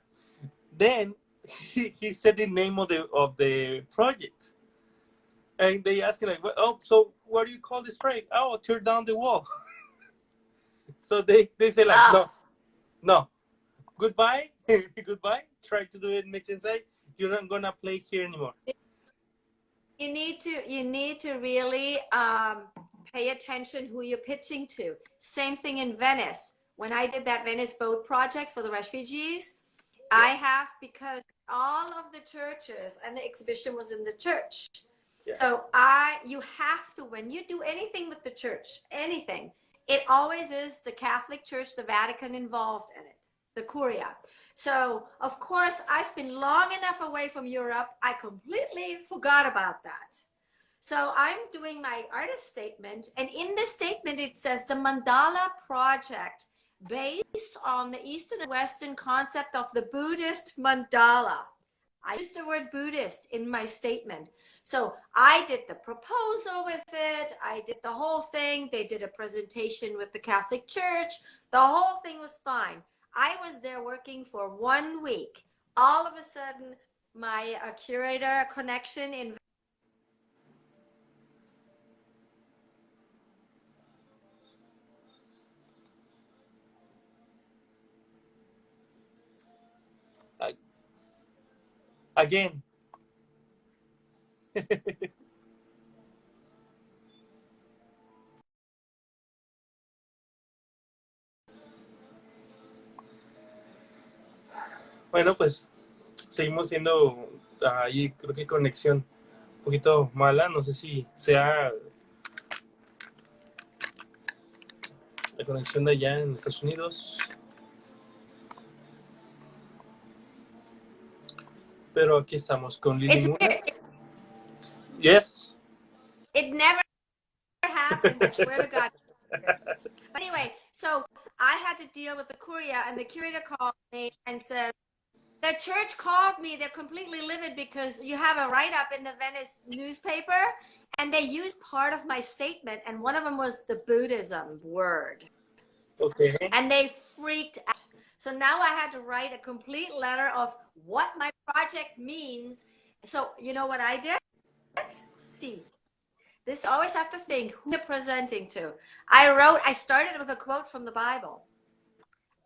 S1: Then he said the name of the project, and they asked him like, oh, so what do you call this project? Oh, tear down the wall. So they say like,
S2: oh,
S1: no, goodbye, goodbye. Try to do it next inside. You're not gonna play here anymore.
S2: you need to really pay attention who you're pitching to. Same thing in Venice. When I did that Venice boat project for the refugees, I have, because all of the churches, and the exhibition was in the church.
S1: Yeah.
S2: So you have to, when you do anything with the church, anything, it always is the Catholic Church, the Vatican involved in it, the Curia. So, of course, I've been long enough away from Europe, I completely forgot about that. So I'm doing my artist statement, and in the statement it says the mandala project based on the Eastern and Western concept of the Buddhist mandala. I used the word Buddhist in my statement. So I did the proposal with it. I did the whole thing. They did a presentation with the Catholic Church. The whole thing was fine. I was there working for 1 week. All of a sudden, my curator connection in
S1: Again. Bueno, pues seguimos siendo ahí, creo que conexión un poquito mala. No sé si sea la conexión de allá en Estados Unidos. Pero aquí estamos con Lilli Muller. Yes.
S2: It never happened, I swear to God. But anyway, so I had to deal with the Curia, and the curator called me and said, the church called me, they're completely livid because you have a write-up in the Venice newspaper, and they used part of my statement, and one of them was the Buddhism word.
S1: Okay.
S2: And they freaked out. So now I had to write a complete letter of what my project means. So you know what I did? See, this, you always have to think who you're presenting to. I started with a quote from the Bible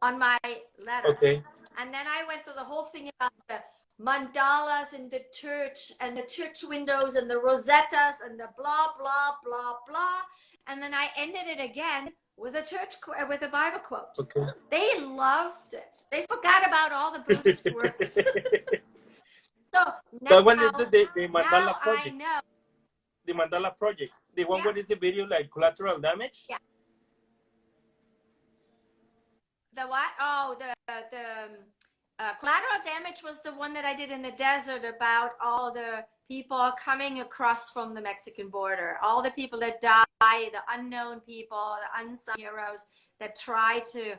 S2: on my letter.
S1: Okay.
S2: And then I went through the whole thing about the mandalas in the church and the church windows and the rosettas and the blah, blah, blah, blah. And then I ended it again with with a Bible quote.
S1: Okay.
S2: They loved it. They forgot about all the Buddhist words. So now,
S1: that one is the mandala project.
S2: I know.
S1: The mandala project. The one where is the video like collateral damage?
S2: Yeah. The what? Oh, the collateral damage was the one that I did in the desert about all the people coming across from the Mexican border, all the people that die, the unknown people, the unsung heroes that try to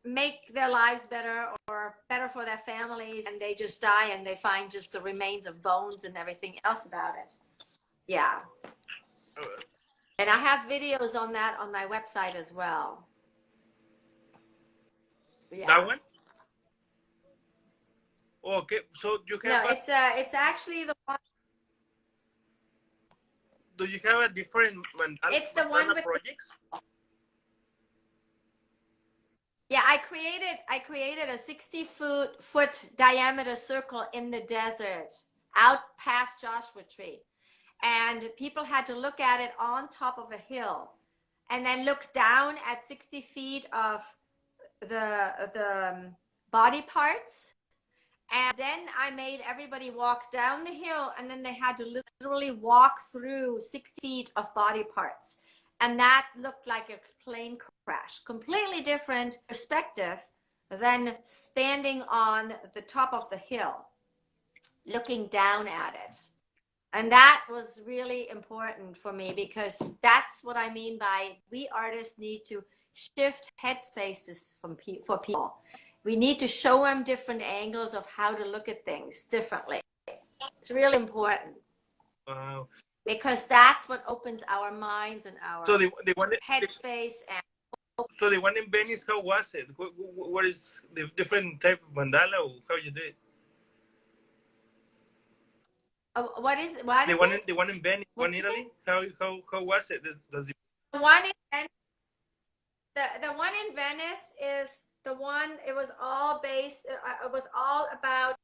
S2: make their lives better or better for their families, and they just die and they find just the remains of bones and everything else about it. Yeah. And I have videos on that on my website as well. Yeah.
S1: That one? Okay, so you have.
S2: No, it's actually the one.
S1: Do you have a different mandala?
S2: It's the one with
S1: projects.
S2: Yeah, I created a 60-foot diameter circle in the desert, out past Joshua Tree, and people had to look at it on top of a hill, and then look down at 60 feet of the body parts. And then I made everybody walk down the hill, and then they had to literally walk through 6 feet of body parts. And that looked like a plane crash. Completely different perspective than standing on the top of the hill, looking down at it. And that was really important for me, because that's what I mean by we artists need to shift headspaces for people. We need to show them different angles of how to look at things differently. It's really important.
S1: Wow.
S2: Because that's what opens our minds and our
S1: So the one
S2: headspace. And
S1: so the one in Venice, how was it? What is the different type of mandala, or how you do it?
S2: what is it?
S1: The one in Venice, one
S2: What'd
S1: in
S2: you say?
S1: Italy. How was it? Does it...
S2: The one in the one in Venice is the one. It was all based. It was all about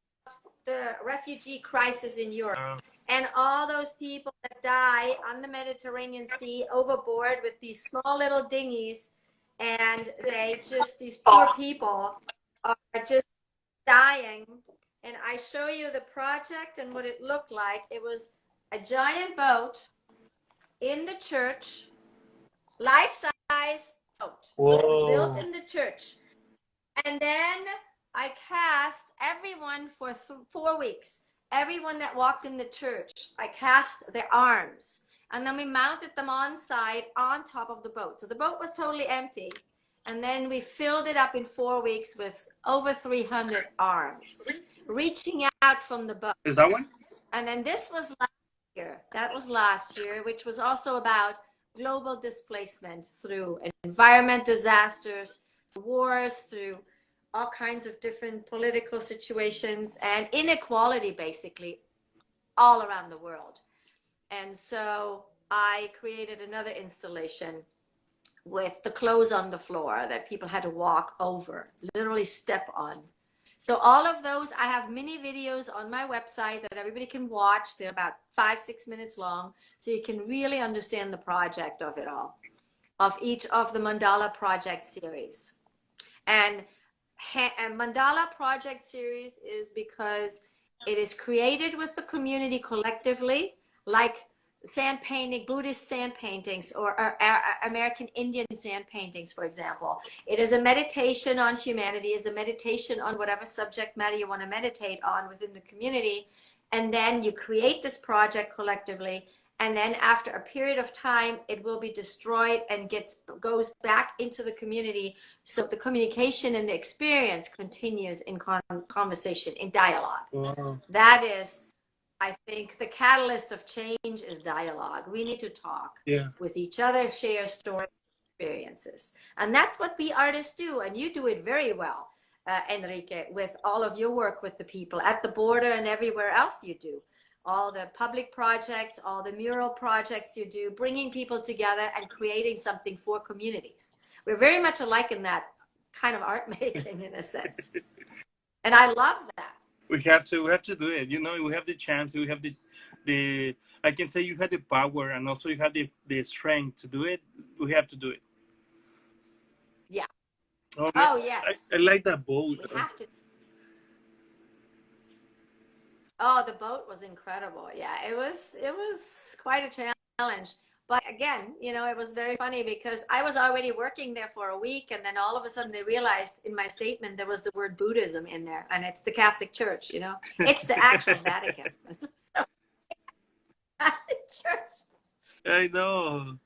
S2: the refugee crisis in Europe. And all those people that die on the Mediterranean Sea overboard with these small little dinghies, and these poor people are just dying. And I show you the project and what it looked like. It was a giant boat in the church, life-size boat.
S1: Whoa.
S2: Built in the church. And then I cast everyone for 4 weeks. Everyone that walked in the church, I cast their arms. And then we mounted them on side on top of the boat. So the boat was totally empty. And then we filled it up in 4 weeks with over 300 arms reaching out from the boat.
S1: Is that one?
S2: And then this was last year. That was last year, which was also about global displacement through environment disasters, wars, through all kinds of different political situations and inequality, basically, all around the world. And so I created another installation with the clothes on the floor that people had to walk over, literally step on. So all of those, I have mini videos on my website that everybody can watch. They're about 5-6 minutes long, so you can really understand the project of it all, of each of the Mandala Project series. And Mandala Project series is because it is created with the community collectively, like sand painting, Buddhist sand paintings, or American Indian sand paintings, for example. It is a meditation on humanity, is a meditation on whatever subject matter you want to meditate on within the community. And then you create this project collectively. And then after a period of time, it will be destroyed and goes back into the community. So the communication and the experience continues in conversation, in dialogue.
S1: Wow.
S2: That is, I think, the catalyst of change is dialogue. We need to talk with each other, share stories, experiences. And that's what we artists do. And you do it very well, Enrique, with all of your work with the people at the border and everywhere else you do. All the public projects, all the mural projects you do, bringing people together and creating something for communities. We're very much alike in that kind of art making, in a sense. And I love that.
S1: We have to do it. You know, we have the chance. We have the. I can say you have the power, and also you have the strength to do it. We have to do it.
S2: Yeah.
S1: Oh
S2: yes.
S1: I like that boat.
S2: We have to. Oh, the boat was incredible. Yeah, it was quite a challenge. But again, you know, it was very funny because I was already working there for a week, and then all of a sudden they realized in my statement there was the word Buddhism in there, and it's the Catholic Church, you know. It's the actual Vatican. So, Catholic Church.
S1: I know.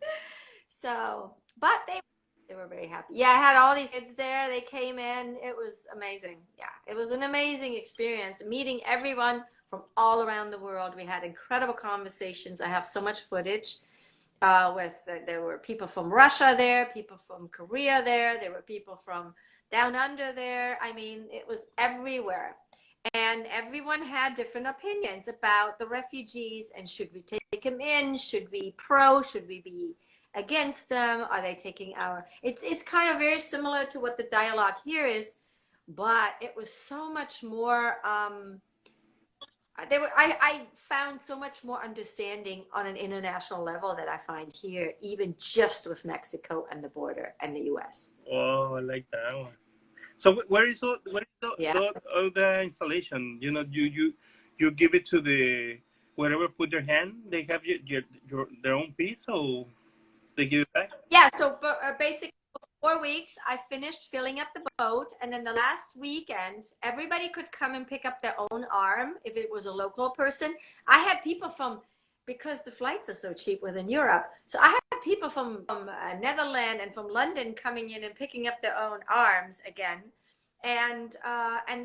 S2: So, but they were very happy. Yeah, I had all these kids there. They came in. It was amazing. Yeah, it was an amazing experience, meeting everyone from all around the world. We had incredible conversations. I have so much footage. There were people from Russia there, people from Korea there were people from down under there. I mean, it was everywhere. And everyone had different opinions about the refugees, and should we take them in? Should we should we be against them? Are they taking it's kind of very similar to what the dialogue here is, but it was so much more I found so much more understanding on an international level that I find here, even just with Mexico and the border and the US.
S1: Oh, I like that one. So where is all the installation? You know, you give it to the wherever put their hand. They have their own piece, so they give it back.
S2: Yeah. So basically, for 4 weeks, I finished filling up the boat, and then the last weekend, everybody could come and pick up their own arm if it was a local person. I had people because the flights are so cheap within Europe, so I had people from Netherlands and from London coming in and picking up their own arms again. And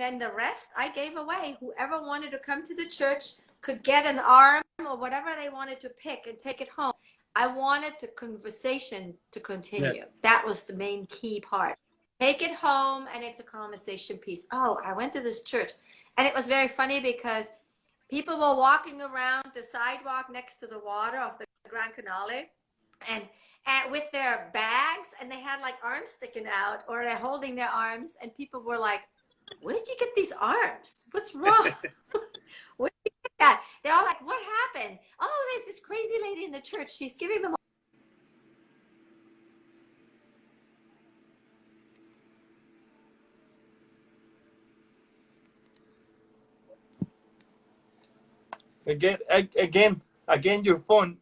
S2: then the rest I gave away. Whoever wanted to come to the church could get an arm or whatever they wanted to pick and take it home. I wanted the conversation to continue.
S1: Yeah.
S2: That was the main key part. Take it home and it's a conversation piece. Oh, I went to this church. And it was very funny because people were walking around the sidewalk next to the water of the Grand Canale and with their bags, and they had like arms sticking out, or they're holding their arms, and people were like, where did you get these arms? What's wrong? Where did you get that? They're all like, what happened? Oh, there's this crazy lady in the church. She's giving them.
S1: Again, your phone.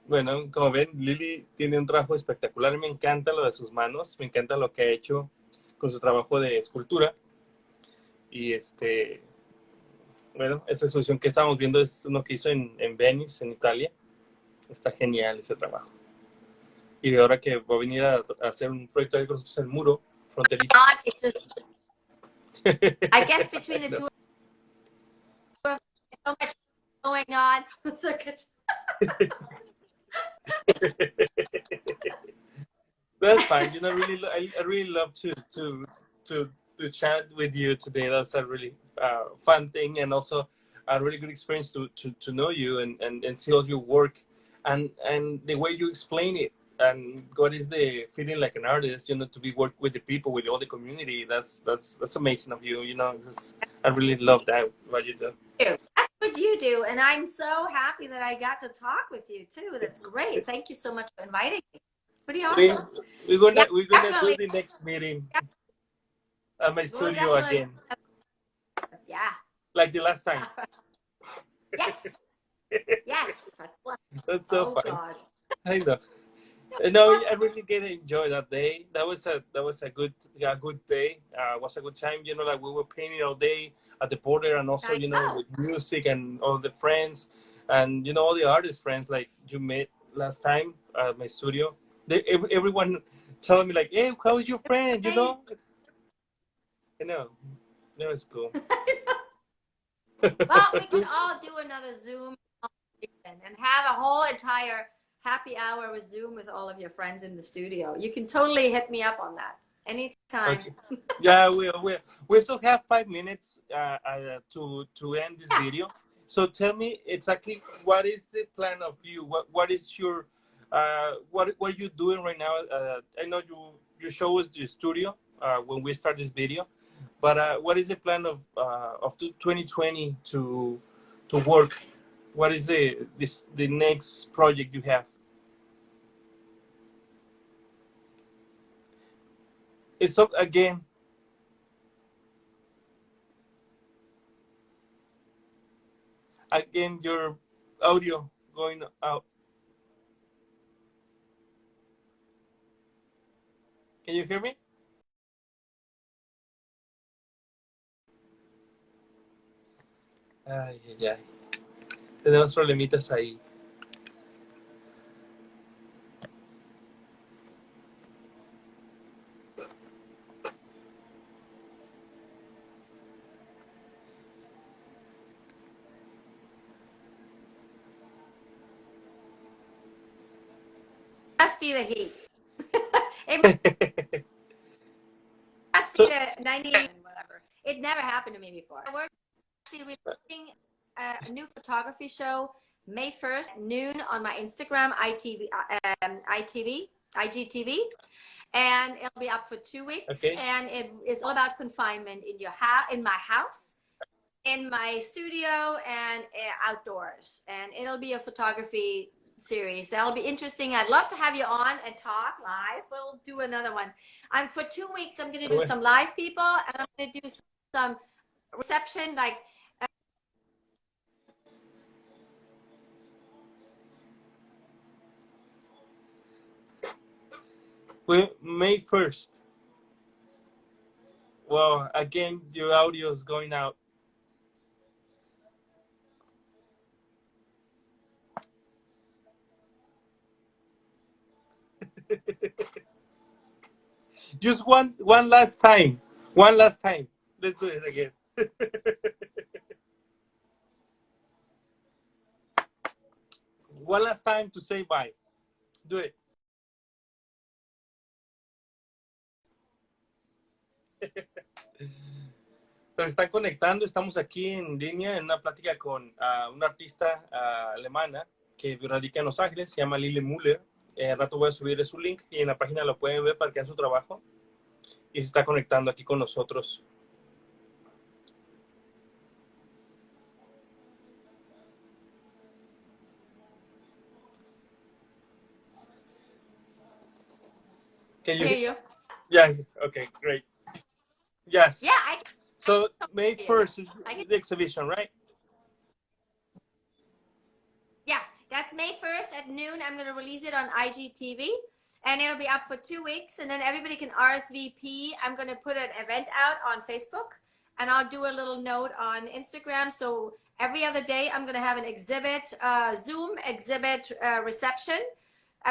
S1: Bueno, como ven, Lili tiene un trabajo espectacular. Me encanta lo de sus manos, me encanta lo que ha hecho con su trabajo de escultura. Y bueno, esta exposición que estamos viendo es uno que hizo en Venice, en Italia. Está genial ese trabajo. Y ahora que va a venir a hacer un proyecto ahí con nosotros en el muro fronterizo.
S2: I guess between the two of so much going on.
S1: That's fine. You know, I really love to chat with you today. That's a really fun thing, and also a really good experience to know you and see all your work and the way you explain it and what is the feeling like an artist. You know, to be work with the people, with all the community. That's amazing of you. You know, I really love that what you do.
S2: That's what you do, and I'm so happy that I got to talk with you too. That's great. Thank you so much for inviting me. Pretty awesome.
S1: We're gonna do the next meeting at my studio again.
S2: Yeah.
S1: Like the last time.
S2: Yes. Yes.
S1: That's so fun.
S2: God.
S1: I know. No, I really did enjoy that day. That was a good day. Was a good time. You know, like we were painting all day at the border, and also you know with music and all the friends, and you know all the artist friends like you met last time at my studio. Everyone telling me like, "Hey, how is your friend?" You know. I know. No, it's cool.
S2: Well, we can all do another Zoom and have a whole entire happy hour with Zoom with all of your friends in the studio. You can totally hit me up on that anytime.
S1: Okay. Yeah, we still have 5 minutes to end this video. So tell me exactly what is the plan of you? What is your what are you doing right now? I know you show us the studio when we start this video, but what is the plan of 2020 to work? What is the next project you have? It's up again. Again, your audio going out. Can you hear me? Ay, ay, ay. Tenemos problemitas ahí.
S2: Must be the heat. It must be the 98 and whatever. It never happened to me before. We're actually releasing a new photography show May 1st, noon on my Instagram, IGTV. And it'll be up for 2 weeks.
S1: Okay.
S2: And it is all about confinement in my house, in my studio, and outdoors. And it'll be a photography series. That'll be interesting. I'd love to have you on and talk live. We'll do another one. For 2 weeks, I'm going to do some live people, and I'm going to do some reception, like
S1: May 1st. Well, again, your audio is going out. Just one last time. One last time. Let's do it again. One last time to say bye. Do it. Nos están conectando, estamos aquí en línea en una plática con una artista alemana que radica en Los Ángeles, se llama Lilli Muller. Al rato voy a subir su link y en la página lo pueden ver para que hagan su trabajo. Y se está conectando aquí con nosotros. Can you
S2: hear you.
S1: Yeah, okay, great. Yes.
S2: Yeah, I can.
S1: So May 1st is the exhibition, right?
S2: Yeah, that's May 1st at noon. I'm going to release it on IGTV, and it'll be up for 2 weeks, and then everybody can RSVP. I'm going to put an event out on Facebook, and I'll do a little note on Instagram. So every other day, I'm going to have an exhibit, Zoom exhibit reception,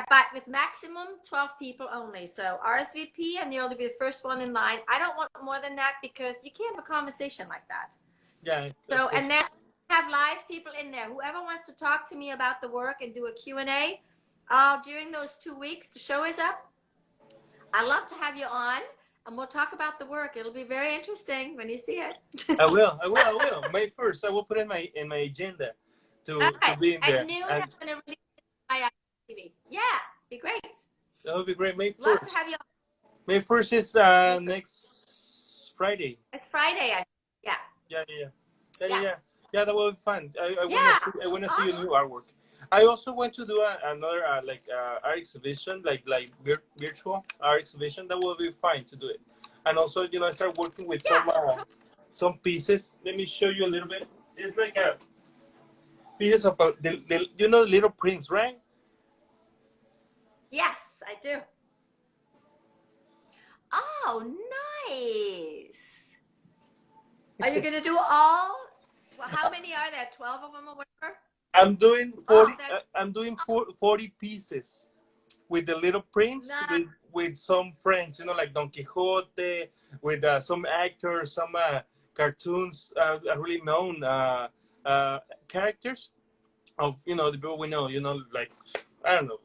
S2: but with maximum 12 people only. So RSVP, and you'll be the first one in line. I don't want more than that because you can't have a conversation like that.
S1: Yeah.
S2: So, and then have live people in there. Whoever wants to talk to me about the work and do a Q&A during those 2 weeks, the show is up. I'd love to have you on, and we'll talk about the work. It'll be very interesting when you see it.
S1: I will. May 1st, I will put in my agenda to be in there.
S2: At noon, I'm going to release it on TV. Yeah, be great.
S1: That would be great. May 1st.
S2: Love to have you on.
S1: May 1st is next Friday.
S2: It's Friday, I think.
S1: Yeah. Yeah, that will be fun. I want to see your new artwork. I also want to do another art exhibition, like virtual art exhibition. That will be fine to do it. And also, I start working with some pieces. Let me show you a little bit. It's like pieces of the Little Prince, right?
S2: Yes, I do. Oh, nice. Are you going to do all? Well, how many are there? 12 of them or whatever?
S1: I'm doing 40. I'm doing 40 pieces with the Little Prince, with some friends, like Don Quixote, with some actors, some cartoons, really known characters of the people we know. Like I don't know.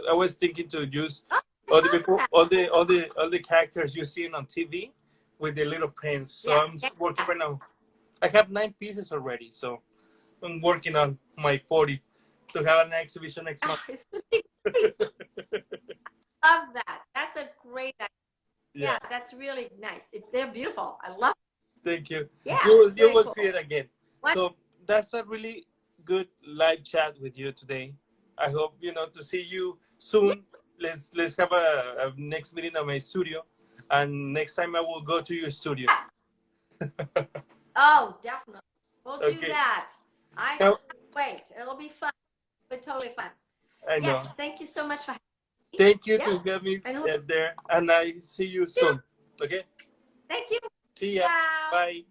S1: I was thinking to use all the people, all the characters you see on TV with the Little Prince. So I'm working right now. I have 9 pieces already, so I'm working on my 40 to have an exhibition next month.
S2: It's great. Love that. That's a great idea. Yeah, that's really nice. They're beautiful. I love it.
S1: Thank you.
S2: Yeah,
S1: you will see it again. So that's a really good live chat with you today. I hope to see you soon. Yeah. Let's have a next meeting at my studio, and next time I will go to your studio.
S2: Oh, definitely. We'll do that. I can't wait. It'll be fun. It'll be totally fun.
S1: I know.
S2: Yes, thank you so much for having me.
S1: Thank you to have me there, and I see you soon. Okay?
S2: Thank you.
S1: See ya.
S2: Ciao.
S1: Bye.